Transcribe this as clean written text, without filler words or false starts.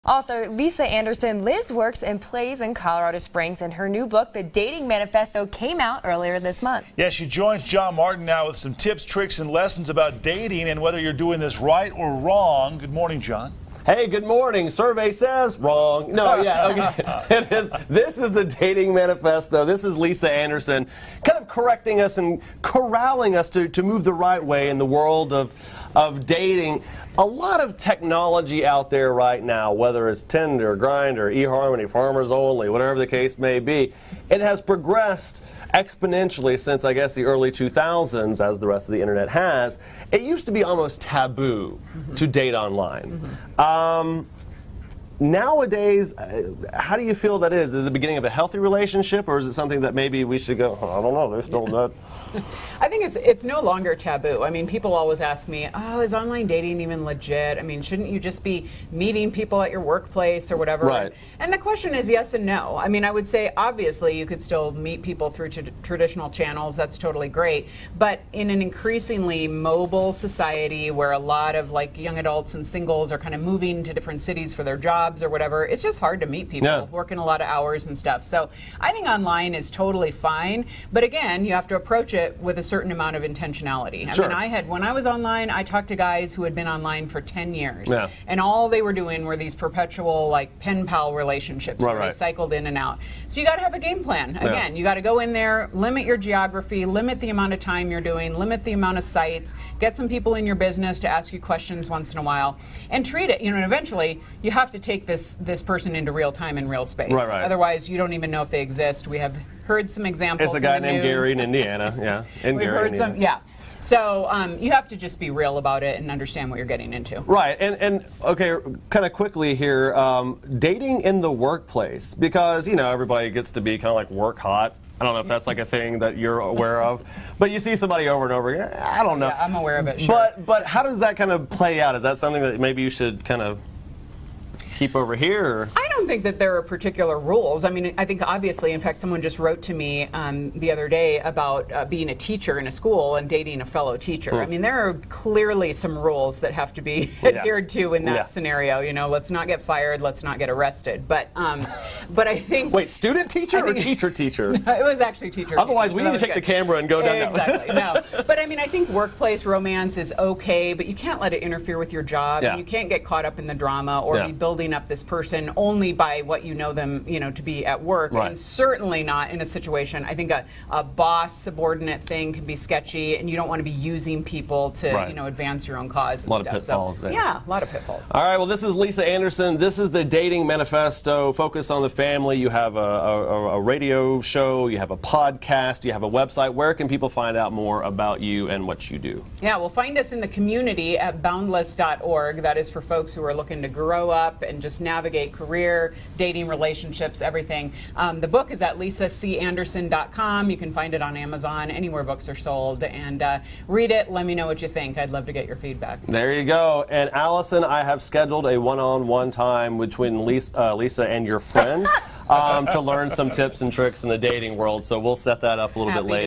Author Lisa Anderson lives, works, and plays in Colorado Springs, and her new book, The Dating Manifesto, came out earlier this month. Yeah, she joins John Martin now with some tips, tricks, and lessons about dating and whether you're doing this right or wrong. Good morning, John. Hey, good morning. Survey says wrong. No, yeah, okay. It is. This is the Dating Manifesto. This is Lisa Anderson kind of correcting us and corralling us to move the right way in the world of dating. A lot of technology out there right now, whether it's Tinder, Grindr, eHarmony, Farmers Only, whatever the case may be, it has progressed exponentially since, I guess, the early 2000s, as the rest of the internet has. It used to be almost taboo to date online. Nowadays, how do you feel that is? Is it the beginning of a healthy relationship, or is it something that maybe we should go, oh, I don't know, they're still not? I think it's no longer taboo. I mean, people always ask me, oh, is online dating even legit? I mean, shouldn't you just be meeting people at your workplace or whatever? Right. And the question is yes and no. I mean, I would say, obviously, you could still meet people through traditional channels. That's totally great. But in an increasingly mobile society where a lot of like young adults and singles are kind of moving to different cities for their jobs or whatever, it's just hard to meet people, working a lot of hours and stuff. So I think online is totally fine. But again, you have to approach it with a certain amount of intentionality. I mean, when I was online, I talked to guys who had been online for 10 years. And all they were doing were these perpetual like pen pal relationships where they cycled in and out. So you got to have a game plan. Again, you got to go in there, limit your geography, limit the amount of time you're doing, limit the amount of sites, get some people in your business to ask you questions once in a while, and treat it, and eventually you have to take this person into real time and real space. Otherwise, you don't even know if they exist. We have heard some examples. It's a guy named Gary in Indiana. We've heard some. So you have to just be real about it and understand what you're getting into. Right, and okay, kind of quickly here, dating in the workplace, because, you know, everybody gets to be kind of like work hot. I don't know if that's like a thing that you're aware of, but you see somebody over and over again. I don't know. Yeah, I'm aware of it, sure. But how does that kind of play out? Is that something that maybe you should kind of keep over here? Or? I don't think that there are particular rules. I mean, I think obviously, in fact, someone just wrote to me the other day about being a teacher in a school and dating a fellow teacher. I mean, there are clearly some rules that have to be adhered to in that scenario. You know, let's not get fired, let's not get arrested. But I think... Wait, student teacher or teacher teacher? It was actually teacher. Otherwise, teacher, we need to take the camera and go down. Exactly, no. But I mean, I think workplace romance is okay, but you can't let it interfere with your job. And you can't get caught up in the drama or be building up this person only by what you know them, you know, to be at work, and certainly not in a situation. I think a boss subordinate thing can be sketchy, and you don't want to be using people to, you know, advance your own cause. And a lot of pitfalls there. Yeah, a lot of pitfalls. All right, well, this is Lisa Anderson. This is the Dating Manifesto. Focus on the family. You have a radio show. You have a podcast. You have a website. Where can people find out more about you and what you do? Yeah, well, find us in the community at boundless.org. That is for folks who are looking to grow up and just navigate career, dating, relationships, everything. The book is at lisacanderson.com. You can find it on Amazon, anywhere books are sold, and read it. Let me know what you think. I'd love to get your feedback. There you go. And Allison, I have scheduled a one-on-one time between Lisa and your friend to learn some tips and tricks in the dating world. So we'll set that up a little bit later.